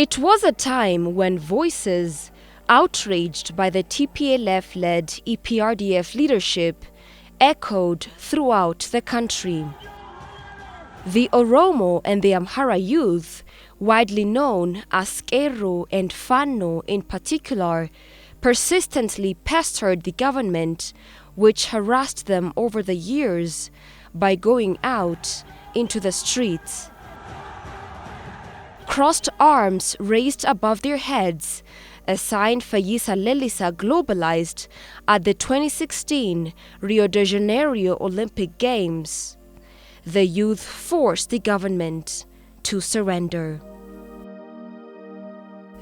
It was a time when voices outraged by the TPLF-led EPRDF leadership echoed throughout the country. The Oromo and the Amhara youth, widely known as Qeerroo and Fanno in particular, persistently pestered the government, which harassed them over the years by going out into the streets. Crossed arms raised above their heads, a sign Fayisa Lelisa globalized at the 2016 Rio de Janeiro Olympic Games. The youth forced the government to surrender.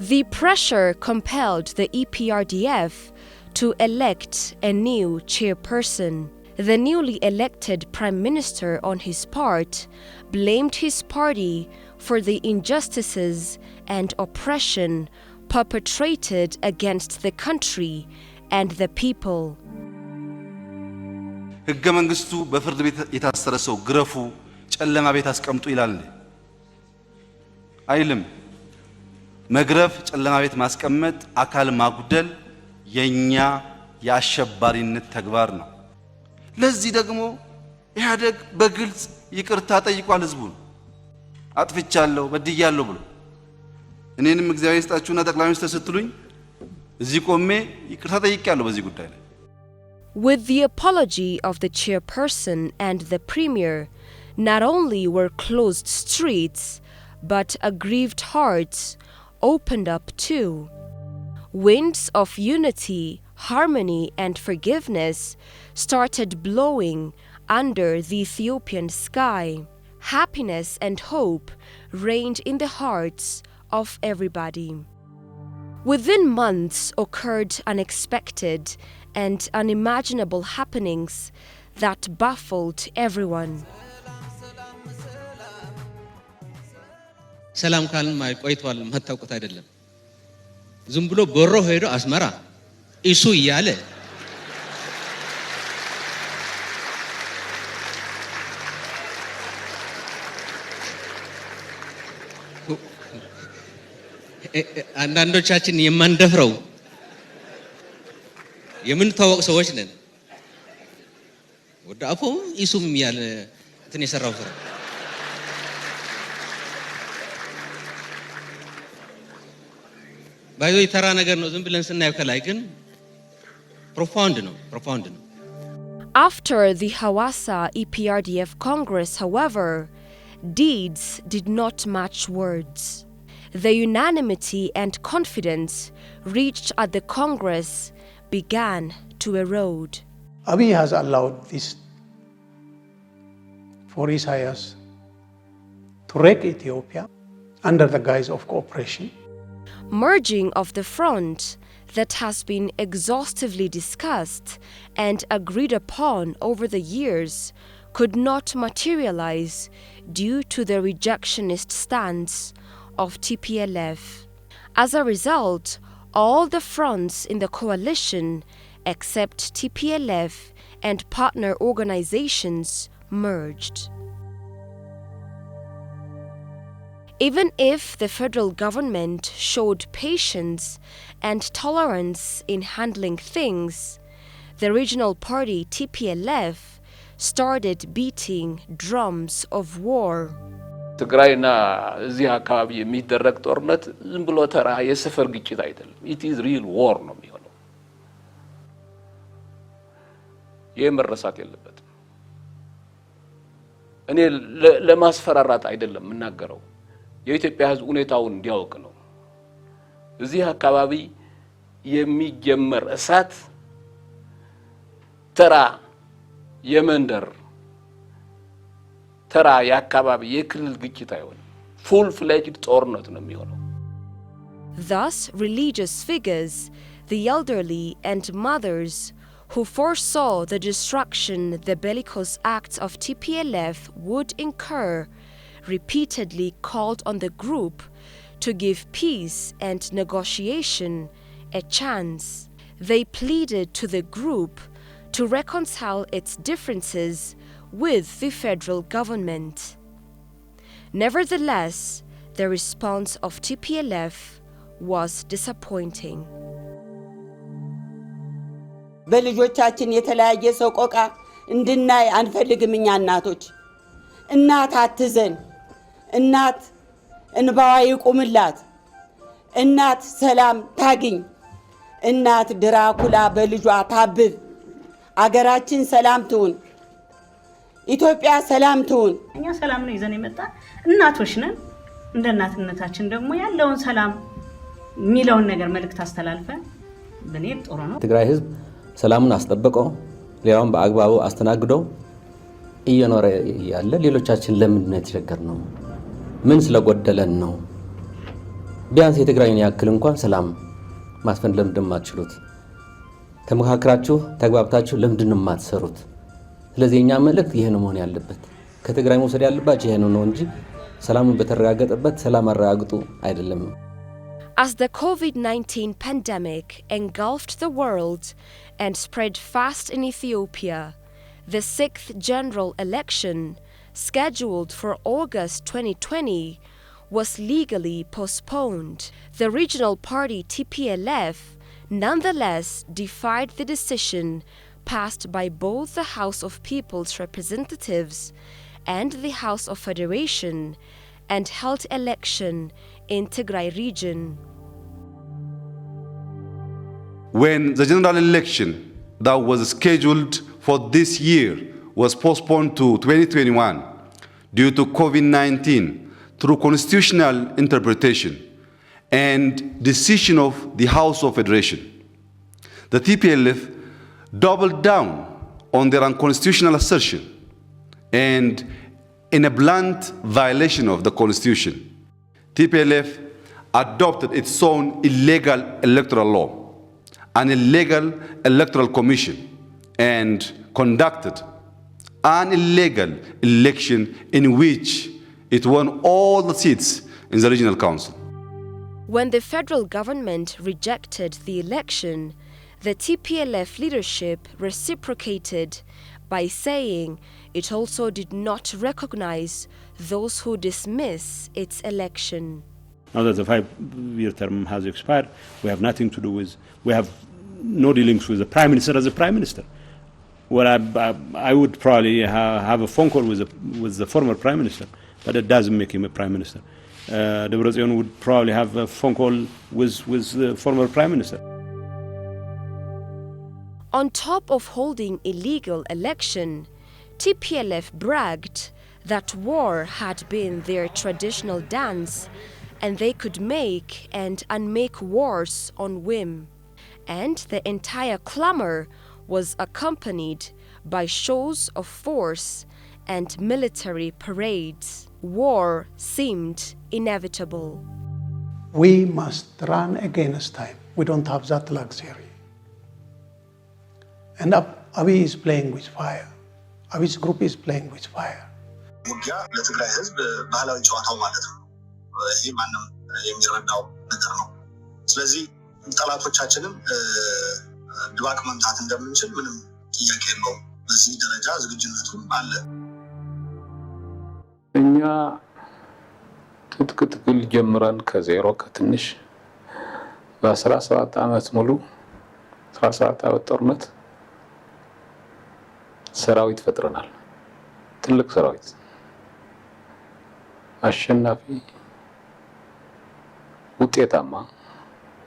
The pressure compelled the EPRDF to elect a new chairperson. The newly elected Prime Minister, on his part, blamed his party for the injustices and oppression perpetrated against the country and the people. ሕገ መንግስቱ በፍርድ ቤት የታሰረ ሰው ግረፉ ጨለማ ቤት አስቀምጡ ይላል አይልም። መግረፍ ጨለማ ቤት ማስቀመጥ አካል ማጉደል የኛ የአሸባሪነት ተግባር ነው። ለዚህ ደግሞ ኢህአዴግ በግልጽ ይቅርታ ጠይቋል ህዝቡን። አጥፍቻለሁ በድያለሁ ብሎ እኔንም እግዚአብሔር ይስጣችሁና ጠቅላይ ሚኒስትር ስትሉኝ እዚህ ቆሜ ይቅርታ ጠይቄያለሁ በዚህ ጉዳይ ላይ። With the apology of the chairperson and the premier, not only were closed streets, but aggrieved hearts opened up too. Winds of unity, harmony, and forgiveness started blowing under the Ethiopian sky. Happiness and hope reigned in the hearts of everybody. Within months occurred unexpected and unimaginable happenings that baffled everyone. ሰላም ካልን ቆይቷል መታውቁት አይደለም ዝም ብሎ በሮ ሄዶ አስመራ ኢሱ ይያለ አንዳንዶቻችን የማንደፍረው የምንታወቅ ሰዎች ነን ወደ አፎ ኢሱም ያለ እንትን የሰራው ስራ ባይዞ የተራ ነገር ነው ዝም ብለን ስናየው ከላይ ግን profound ነው After the Hawassa EPRDF Congress, however, deeds did not match words. The unanimity and confidence reached at the Congress began to erode. Abiy has allowed this for Isaias to wreck Ethiopia under the guise of cooperation. Merging of the front that has been exhaustively discussed and agreed upon over the years could not materialize due to the rejectionist stance of TPLF. As a result, all the fronts in the coalition except TPLF and partner organizations merged. Even if the federal government showed patience and tolerance in handling things, the regional party TPLF started beating drums of war. ትግራይና እዚህ አካባቢ የሚደረግ ጦርነት ዝም ብሎ ተራ የሰፈር ግጭት አይደለም it is real war ነው የሚሆነው የመረሳት የለበትም እኔ ለማስፈራራት አይደለም እናገረው የኢትዮጵያ ህዝብ ሁኔታውን እንዲያውቅ ነው እዚህ አካባቢ የሚጀመር እሳት ተራ የመንደር ተራ የአካባቢ የክልል ግጭት አይሆንም full-fledged ጦርነት ነው የሚሆነው Thus, religious figures, the elderly and mothers who foresaw the destruction the bellicose acts of TPLF would incur repeatedly called on the group to give peace and negotiation a chance. They pleaded to the group to reconcile its differences with the federal government. Nevertheless, The response of TPLF was disappointing. በልጆቻችን የተለያየ ሰቆቃ እንድናይ አንፈልግም እኛ እናቶች እናት አትዘን እናት እንባዋ ይቁምላት እናት ሰላም ታግኝ እናት ድራኩላ በልጇ ታብብ አገራችን ሰላም ትሁን ኢትዮጵያ ሰላም ትሁን እኛ ሰላም ነው ይዘን የመጣ እናቶች ነን እንደ እናትነታችን ደግሞ ያለውን ሰላም ሚለውን ነገር መልእክት አስተላልፈን በኔት ጦር ነው ትግራይ ህዝብ ሰላሙን አስጠብቆ ሌላውን በአግባቡ አስተናግዶ እየኖረ ያለ ሌሎቻችን ለምን ነው የተቸገርነው ምን ስለጎደለን ነው ቢያንስ የትግራይን ያክል እንኳን ሰላም ማስፈን ለምንድን ማትችሉት ተመካክራችሁ ተግባብታችሁ ለምንድን ነው ማትሰሩት ስለዚህ እኛ መልእክት ይሄ ነው መሆን ያለበት ከትግራይ መውሰድ ያለባችሁ ይሄ ነው እንጂ ሰላሙን በተረጋገጠበት ሰላም አረጋግጡ አይደለም As the COVID-19 pandemic engulfed the world and spread fast in Ethiopia, the 6th general election, scheduled for August 2020, was legally postponed. The regional party TPLF nonetheless defied the decision passed by both the House of People's Representatives and the House of Federation and held election in Tigray region. When the general election that was scheduled for this year was postponed to 2021 due to COVID-19 through constitutional interpretation and decision of the House of Federation, the TPLF doubled down on their unconstitutional assertion and in a blunt violation of the Constitution, TPLF adopted its own illegal electoral law, an illegal electoral commission, and conducted an illegal election in which it won all the seats in the regional council. When the federal government rejected the election, the TPLF leadership reciprocated by saying it also did not recognize those who dismiss its election. Now that the 5-year term has expired, we have nothing to do with, we have no dealings with the Prime Minister as a Prime Minister. Well, I would probably have a phone call with the former Prime Minister, but it doesn't make him a Prime Minister. Debretsion would probably have a phone call with the former Prime Minister. On top of holding illegal election, TPLF bragged that war had been their traditional dance and they could make and unmake wars on whim. And the entire clamor was accompanied by shows of force and military parades. War seemed inevitable. We must run against time. We don't have that luxury. And Abiy is playing with fire. Abiy's group is playing with fire. ውጊያ ለትግራይ ህዝብ ባህላዊ ጨዋታው ማለት ነው። ይሄ ማንም የሚረዳው ነገር ነው። ስለዚህ ጠላቶቻችንም ድባቅ መምታት እንደምንችል ምንም ጥያቄ የለውም። በዚህ ደረጃ ዝግጁነቱም አለ። እኛ ትጥቅ ትግል ጀምረን ከዜሮ ከትንሽ በ17 ዓመት ሙሉ 17 ዓመት ጦርነት ሰራዊት ፈጥረናል። ትልቅ ሰራዊት አሸናፊ ውጤታማ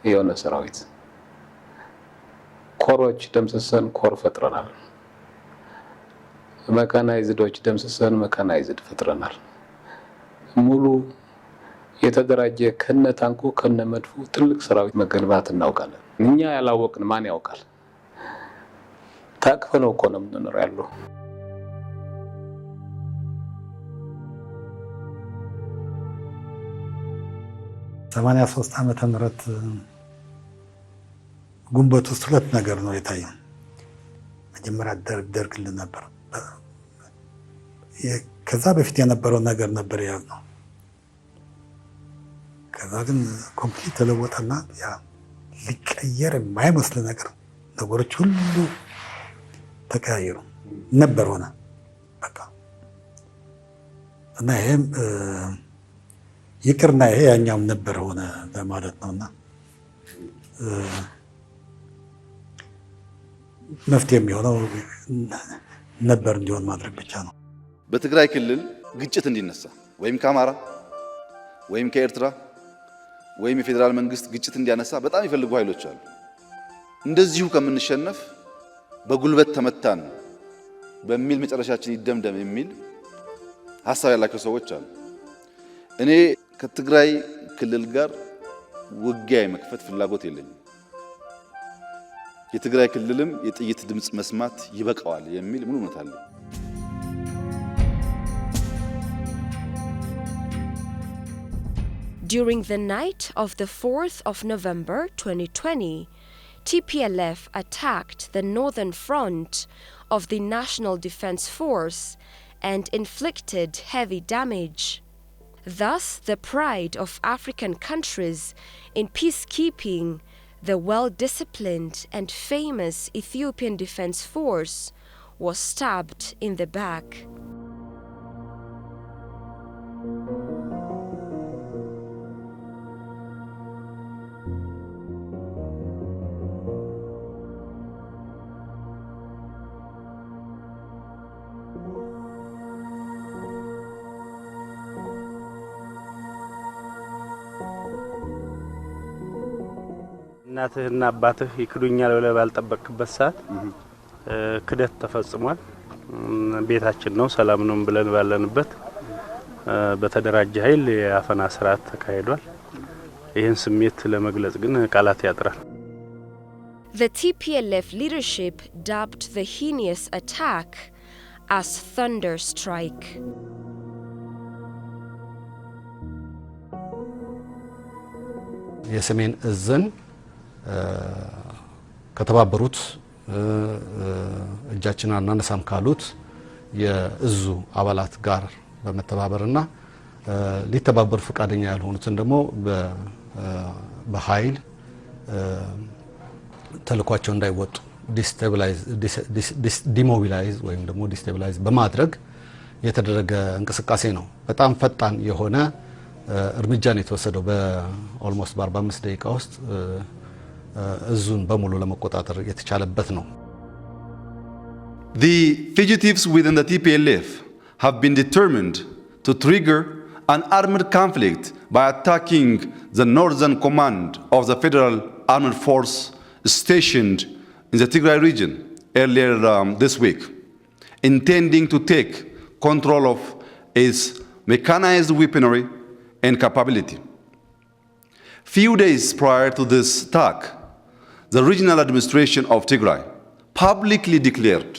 የሆነ ሰራዊት ኮሮች ደምሰሰን ኮር ፈጥረናል። መካናይዝዶች ደምሰሰን መካናይዝድ ፈጥረናል። ሙሉ የተደራጀ ከነ ታንኩ ከነ መድፉ ትልቅ ሰራዊት መገንባት እናውቃለን። እኛ ያላወቅን ማን ያውቃል? ታቅፈነው እኮ ነው የምንኖረው ያለው። ሰማንያ 3 ዓመተ ምህረት ጉንበት ውስጥ ሁለት ነገር ነው የታየው። መጀመሪያ ደርግ ነበር። ከዛ በፊት የነበረው ነገር ነበር ያለው። ከዛ ግን ኮምፕሊት ተለወጠና ያ ሊቀየር የማይመስል ነገሮች ሁሉ ተቀያየሩ ነበር ሆነ በቃ እና ይሄም ይቅርና ይሄ ያኛውም ነበር ሆነ ለማለት ነውና መፍትሄ የሚሆነው ነበር እንዲሆን ማድረግ ብቻ ነው። በትግራይ ክልል ግጭት እንዲነሳ ወይም ከአማራ ወይም ከኤርትራ ወይም የፌዴራል መንግስት ግጭት እንዲያነሳ በጣም ይፈልጉ ኃይሎች አሉ። እንደዚሁ ከምንሸነፍ በጉልበት ተመታን በሚል መጨረሻችን ይደምደም የሚል ሐሳብ ያላቸው ሰዎች አሉ። እኔ ከትግራይ ክልል ጋር ውጊያ የመክፈት ፍላጎት የለኝም። የትግራይ ክልልም የጥይት ድምጽ መስማት ይበቃዋል የሚል ሙሉ እምነት አለኝ። During the night of the 4th of November 2020, TPLF attacked the northern front of the National Defense Force and inflicted heavy damage. Thus, the pride of African countries in peacekeeping, the well-disciplined and famous Ethiopian Defense Force, was stabbed in the back. እናትህና አባትህ ይክዱኛል ብለህ ባልጠበቅበት ሰዓት ክደት ተፈጽሟል። ቤታችን ነው ሰላም ነው ብለን ባለንበት በተደራጀ ኃይል የአፈና ስርዓት ተካሂዷል። ይህን ስሜት ለመግለጽ ግን ቃላት ያጥራል። The TPLF leadership dubbed the heinous attack as Thunder Strike. የሰሜን እዝን ከተባበሩት እጃችን አናነሳም ካሉት የእዙ አባላት ጋር በመተባበርና ሊተባበሩ ፈቃደኛ ያልሆኑትን ደግሞ በኃይል ተልኳቸው እንዳይወጡ ዲሞቢላይዝ ወይም ደግሞ ዲስቴብላይዝ በማድረግ የተደረገ እንቅስቃሴ ነው። በጣም ፈጣን የሆነ እርምጃ ነው የተወሰደው። በኦልሞስት በ45 ደቂቃ ውስጥ እዙን በሙሉ ለመቆጣጠር የተቻለበት ነው። The fugitives within the TPLF have been determined to trigger an armed conflict by attacking the northern command of the Federal Armed Force stationed in the Tigray region earlier this week, intending to take control of its mechanized weaponry and capability. Few days prior to this attack, the regional administration of Tigray publicly declared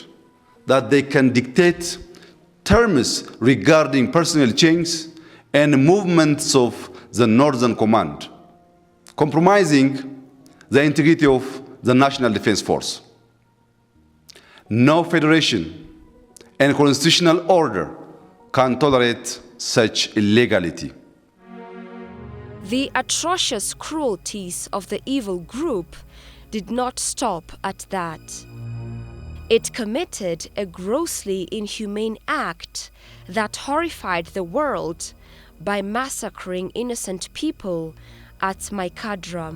that they can dictate terms regarding personnel change and movements of the Northern Command, compromising the integrity of the National Defense Force. No federation and constitutional order can tolerate such illegality. The atrocious cruelties of the evil group did not stop at that. It committed a grossly inhumane act that horrified the world by massacring innocent people at Maikadra.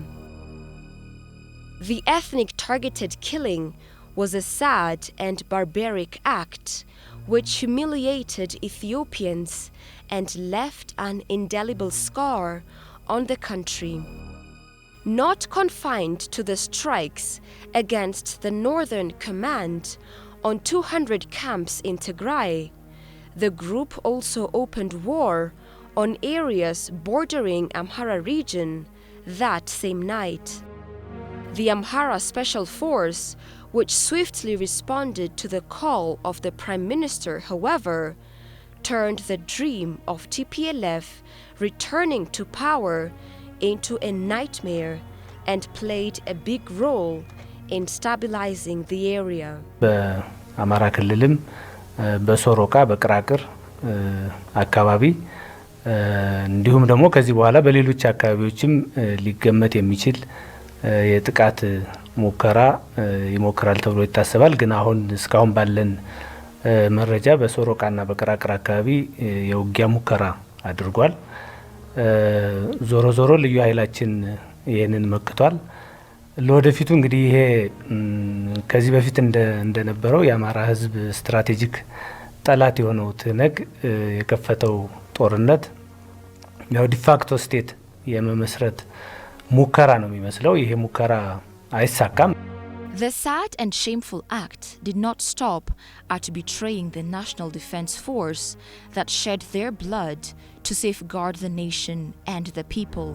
The ethnic targeted killing was a sad and barbaric act which humiliated Ethiopians and left an indelible scar on the country. Not confined to the strikes against the Northern Command on 200 camps in Tigray, the group also opened war on areas bordering Amhara region that same night. The Amhara Special Force, which swiftly responded to the call of the Prime Minister, however, turned the dream of TPLF returning to power into a nightmare and played a big role in stabilizing the area. በአማራ ክልልም በሶሮቃ በቅራቅር አካባቢ እንዲሁም ደግሞ ከዚህ በኋላ በሌሎች አካባቢዎችም ሊገመት የሚችል የጥቃት ሙከራ ይሞክራል ተብሎ ይታሰባል። ግን አሁን እስካሁን ባለን መረጃ በሶሮቃና በቅራቅር አካባቢ የውጊያ ሙከራ አድርጓል። ዞሮ ዞሮ ልዩ ኃይላችን ይሄንን መክቷል። ለወደፊቱ እንግዲህ ይሄ ከዚህ በፊት እንደነበረው የአማራ ህዝብ ስትራቴጂክ ጠላት የሆነው ትነግ የከፈተው ጦርነት ያው ዲፋክቶ ስቴት የመመስረት ሙከራ ነው የሚመስለው። ይሄ ሙከራ አይሳካም። The sad and shameful act did not stop at betraying the National Defense Force that shed their blood to safeguard the nation and the people.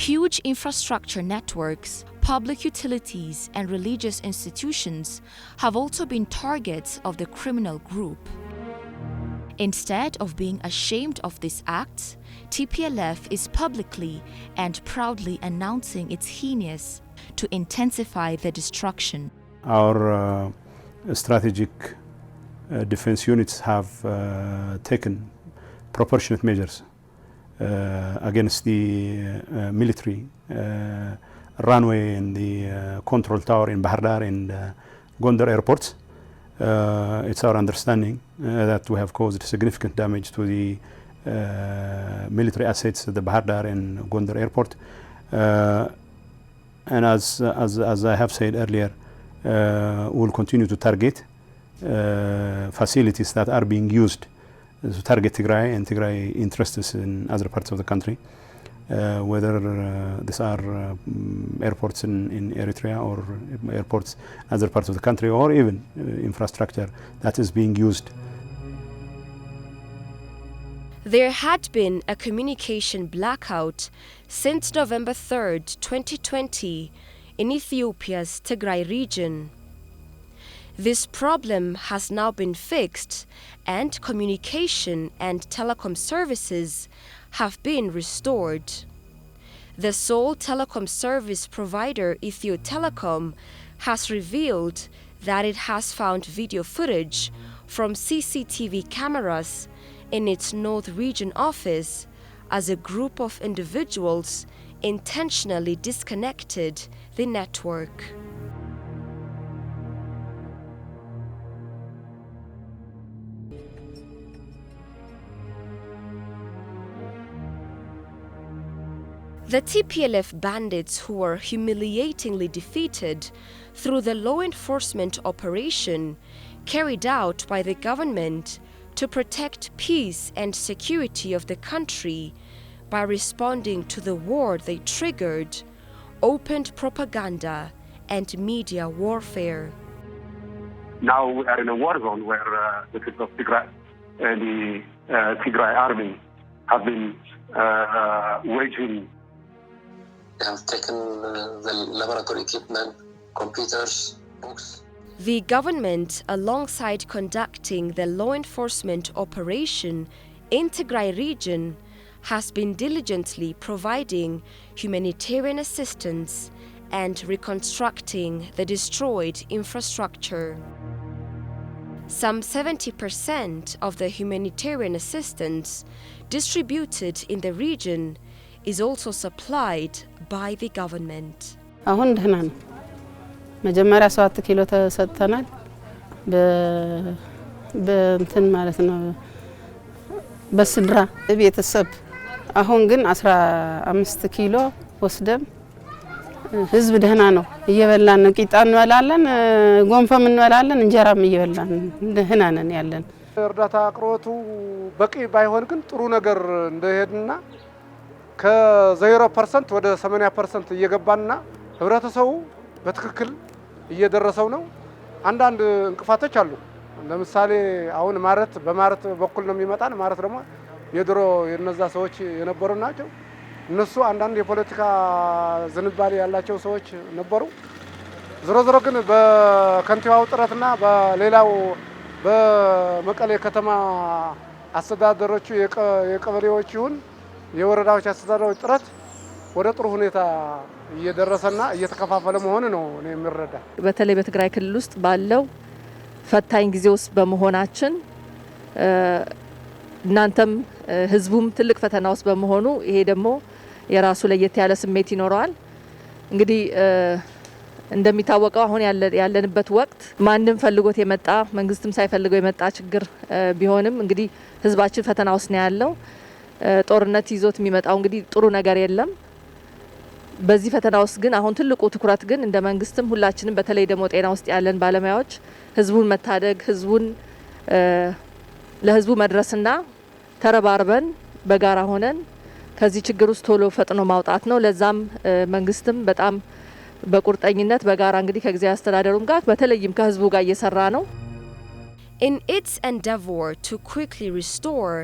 Huge infrastructure networks, public utilities, and religious institutions have also been targets of the criminal group. Instead of being ashamed of this act, TPLF is publicly and proudly announcing its heinous to intensify the destruction. Our strategic defense units have taken proportionate measures against the military runway and the control tower in Bahar Dar and Gondar airports. It's our understanding that we have caused significant damage to the military assets at the Bahar Dar and Gondar airport. And as I have said earlier, we'll continue to target facilities that are being used to target Tigray and Tigray interests in other parts of the country, whether these are airports in Eritrea or airports in other parts of the country, or even infrastructure that is being used. There had been a communication blackout since November 3rd, 2020 in Ethiopia's Tigray region. This problem has now been fixed and communication and telecom services have been restored. The sole telecom service provider, Ethio Telecom, has revealed that it has found video footage from CCTV cameras in its North Region office as a group of individuals intentionally disconnected the network. The TPLF bandits who were humiliatingly defeated through the law enforcement operation carried out by the government to protect peace and security of the country by responding to the war they triggered, opened propaganda and media warfare. Now we are in a war zone where the people of Tigray and the Tigray army have been waging. They have taken the laboratory equipment, computers, books. The government, alongside conducting the law enforcement operation in Tigray region, has been diligently providing humanitarian assistance and reconstructing the destroyed infrastructure. Some 70% of the humanitarian assistance distributed in the region is also supplied by the government. መጀመሪያ 7 ኪሎ ተሰጥተናል በእንትን ማለት ነው በስድራ ቤተሰብ። አሁን ግን 15 ኪሎ ወስደን ህዝብ ደህና ነው እየበላን ነው። ቂጣ እንበላለን፣ ጎንፈም እንበላለን፣ እንጀራም እየበላን ደህና ነን ያለን። እርዳታ አቅርቦቱ በቂ ባይሆን ግን ጥሩ ነገር እንደሄድና ከ0% ወደ 80% እየገባና ህብረተሰቡ በትክክል እየደረሰው ነው። አንዳንድ እንቅፋቶች አሉ። ለምሳሌ አሁን በማረት በኩል ነው የሚመጣን። ማረት ደግሞ የድሮ የነዛ ሰዎች የነበሩ ናቸው። እነሱ አንዳንድ የፖለቲካ ዝንባሌ ያላቸው ሰዎች ነበሩ። ዝሮ ግን በከንቲባው ጥረትና በሌላው በመቀሌ ከተማ አስተዳደሮቹ የቀበሌዎች ይሁን የወረዳዎች አስተዳደሮች ጥረት ወደ ጥሩ ሁኔታ እየደረሰና እየተከፋፈለ መሆኑ ነው እኔ የምረዳ። በተለይ በትግራይ ክልል ውስጥ ባለው ፈታኝ ጊዜ ውስጥ በመሆናችን እናንተም ህዝቡም ትልቅ ፈተና ውስጥ በመሆኑ ይሄ ደግሞ የራሱ ለየት ያለ ስሜት ይኖረዋል። እንግዲህ እንደሚታወቀው አሁን ያለንበት ወቅት ማንም ፈልጎት የመጣ መንግስትም ሳይፈልገው የመጣ ችግር ቢሆንም እንግዲህ ህዝባችን ፈተና ውስጥ ነው ያለው። ጦርነት ይዞት የሚመጣው እንግዲህ ጥሩ ነገር የለም። በዚህ ፈተና ውስጥ ግን አሁን ትልቁ ትኩረት ግን እንደ መንግስትም ሁላችንም በተለይ ደግሞ ጤና ውስጥ ያለን ባለሙያዎች ህዝቡን መታደግ ህዝቡን ለህዝቡ መድረስና ተረባርበን በጋራ ሆነን ከዚህ ችግር ውስጥ ቶሎ ፈጥኖ ማውጣት ነው። ለዛም መንግስትም በጣም በቁርጠኝነት በጋራ እንግዲህ ከጊዜያዊ አስተዳደሩም ጋር በተለይም ከህዝቡ ጋር እየሰራ ነው። In its endeavor to quickly restore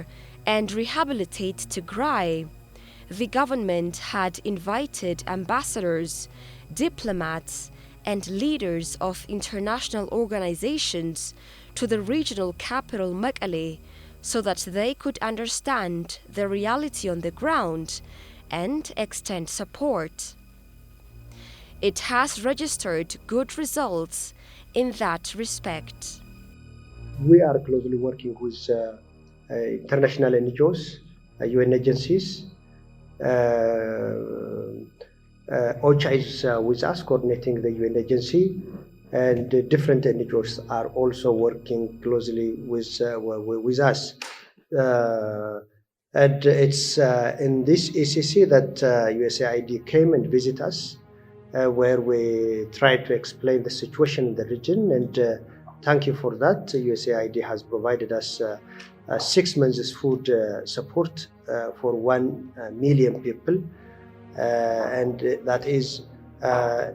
and rehabilitate Tigray, the government had invited ambassadors, diplomats, and leaders of international organizations to the regional capital Mekelle so that they could understand the reality on the ground and extend support. It has registered good results in that respect. We are closely working with international NGOs, UN agencies. OCHA is with us, coordinating the UN agency, and different NGOs are also working closely with us. And it's in this ECC that USAID came and visited us, where we tried to explain the situation in the region, and thank you for that. USAID has provided us 6 months food support for 1 million people, and that is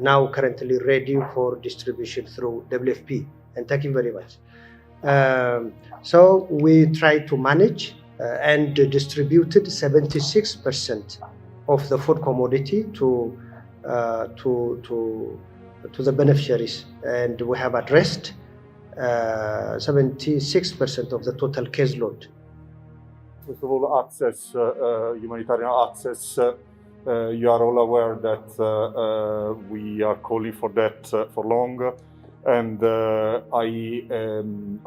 now currently ready for distribution through WFP. And thank you very much. So we tried to manage and distributed 76% of the food commodity to the beneficiaries, and we have addressed 76% of the total caseload. First of all, access, humanitarian access. You are all aware that we are calling for that for long, and I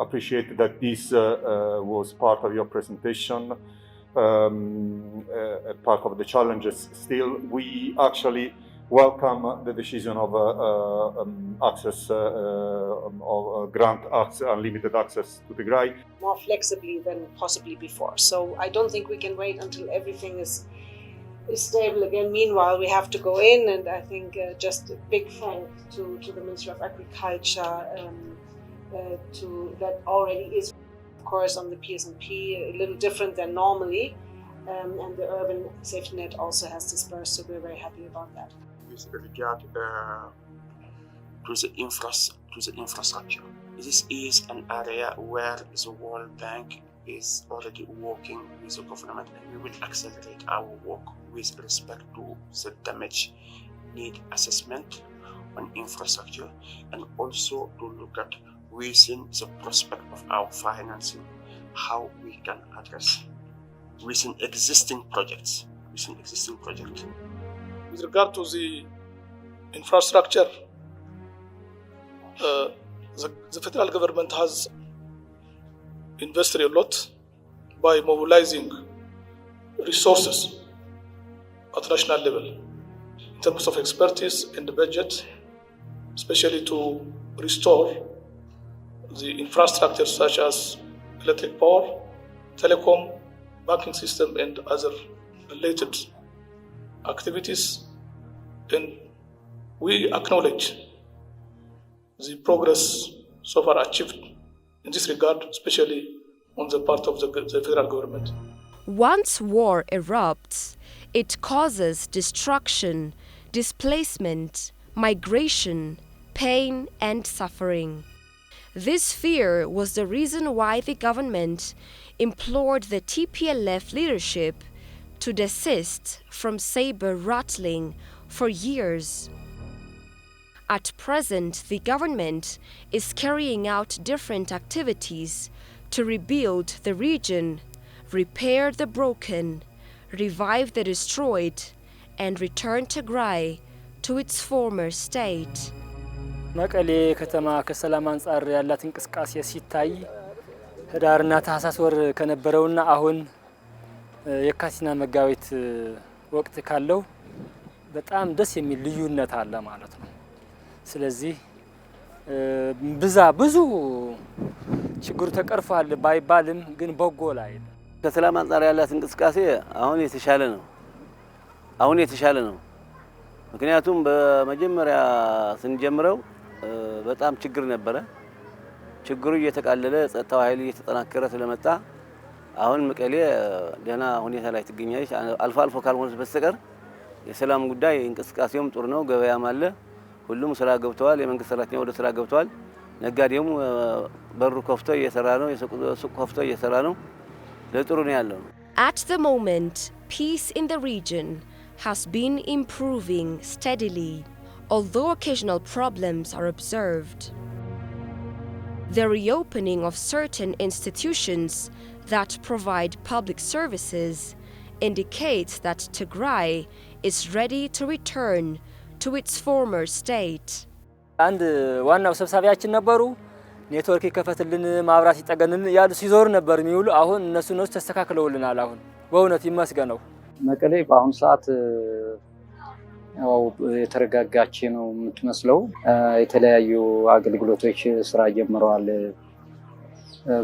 appreciate that this was part of your presentation, part of the challenges. Still, we actually welcome the decision of access, of grant access, unlimited access to Tigray. More flexibly than possibly before. So I don't think we can wait until everything is stable again. Meanwhile, we have to go in, and I think just a big thank to the Ministry of Agriculture to that already is, of course, on the PSNP a little different than normally, and the urban safety net also has dispersed, so we're very happy about that. With regard to the infrastructure, this is an area where the World Bank is already working with the government, and we will accelerate our work with respect to the damage need assessment on infrastructure, and also to look at within the prospect of our financing how we can address within existing projects. With regard to the infrastructure, the federal government has invested a lot by mobilizing resources at national level in terms of expertise and the budget, especially to restore the infrastructure such as electric power, telecom, banking system, and other related activities. And we acknowledge the progress so far achieved in this regard, especially on the part of the federal government. Once war erupts, it causes destruction, displacement, migration, pain, and suffering. This fear was the reason why the government implored the TPLF leadership to desist from saber-rattling for years. At present, the government is carrying out different activities to rebuild the region, repair the broken, revive the destroyed, and return Tigray to its former state. መቀሌ ከተማ ከሰላም አንጻር ያላት እንቅስቃሴ ሲታይ ህዳርና ታህሳስ ወር ከነበረውና አሁን የካቲትና መጋቢት ወቅት ካለው በጣም ደስ የሚል ልዩነት አለ ማለት ነው። ስለዚህ ብዙ ችግሩ ተቀርፏል ባይባልም ግን በጎ ላይ ከሰላም አንጻር ያላት እንቅስቃሴ አሁን የተሻለ ነው። ምክንያቱም በመጀመሪያ ስንጀምረው በጣም ችግር ነበረ። ችግሩ እየተቃለለ ጸጥታው ኃይል እየተጠናከረ ስለመጣ አሁን መቀሌ ደህና ሁኔታ ላይ ትገኛለች። አልፎ አልፎ ካልሆነ በስተቀር የሰላም ጉዳይ እንቅስቃሴውም ጥሩ ነው። ገበያም አለ። ሁሉም ስራ ገብተዋል። የመንግስት ሰራተኛው ወደ ስራ ገብተዋል። ነጋዴውም በሩ ከፍቶ እየሰራ ነው። የሱቅ ከፍቶ እየሰራ ነው። ለጥሩ ነው ያለው። At the moment, peace in the region has been improving steadily, although occasional problems are observed. The reopening of certain institutions that provide public services indicates that Tigray is ready to return to its former state. አንድ ዋናው ሰብሳቢያችን ነበሩ። ኔትወርክ ይከፈትልን ማብራት ይጠገንልን ያሉ ሲዞር ነበር የሚውሉ። አሁን እነሱ ተስተካክለውልናል። አሁን በእውነት ይመስገነው። መቀሌ በአሁኑ ሰዓት ያው የተረጋጋች ነው የምትመስለው። የተለያዩ አገልግሎቶች ስራ ጀምረዋል።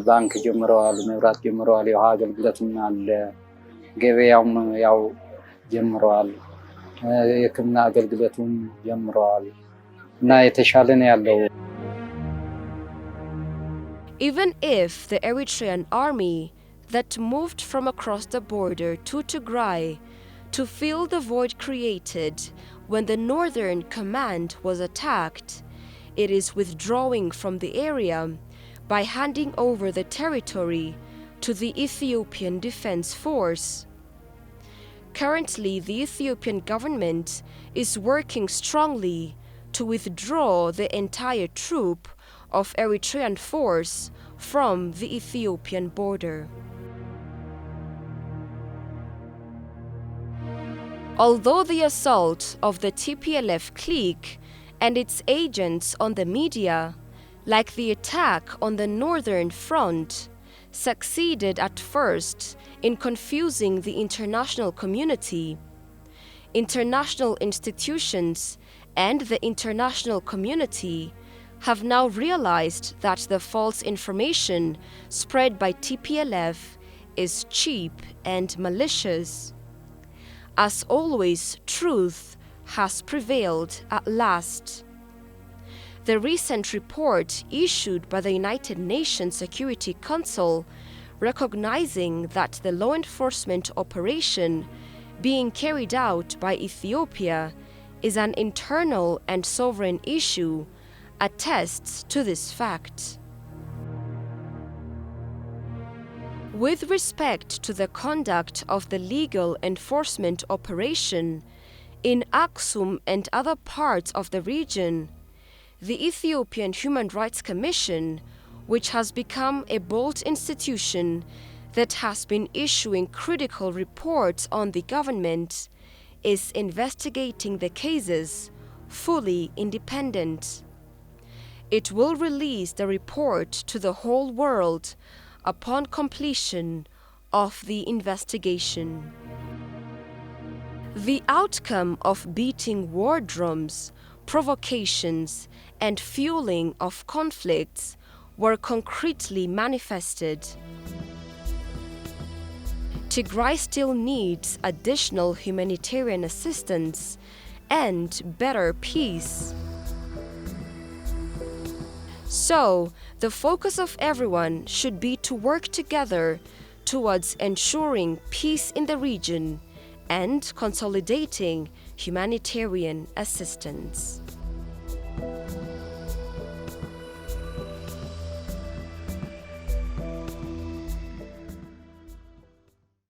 ባንክ ጀምረዋል፣ መብራት ጀምረዋል፣ የውሃ አገልግሎትም አለ። ገበያውም ያው ጀምረዋል፣ የሕክምና አገልግሎቱም ጀምረዋል እና የተሻለ ነው ያለው። Even if the Eritrean army that moved from across the border to Tigray to fill the void created when the northern command was attacked, it is withdrawing from the area by handing over the territory to the Ethiopian Defense Force. Currently, the Ethiopian government is working strongly to withdraw the entire troop of Eritrean force from the Ethiopian border. Although the assault of the TPLF clique and its agents on the media, like the attack on the northern front, succeeded at first in confusing the international community, international institutions and the international community have now realized that the false information spread by TPLF is cheap and malicious. As always, truth has prevailed at last. The recent report issued by the United Nations Security Council recognizing that the law enforcement operation being carried out by Ethiopia is an internal and sovereign issue attests to this fact. With respect to the conduct of the legal enforcement operation in Aksum and other parts of the region, the Ethiopian Human Rights Commission, which has become a bold institution that has been issuing critical reports on the government, is investigating the cases fully independent. It will release the report to the whole world upon completion of the investigation. The outcome of beating war drums, provocations, and fueling of conflicts were concretely manifested. Tigray still needs additional humanitarian assistance and better peace. So, the focus of everyone should be to work together towards ensuring peace in the region and consolidating humanitarian assistance.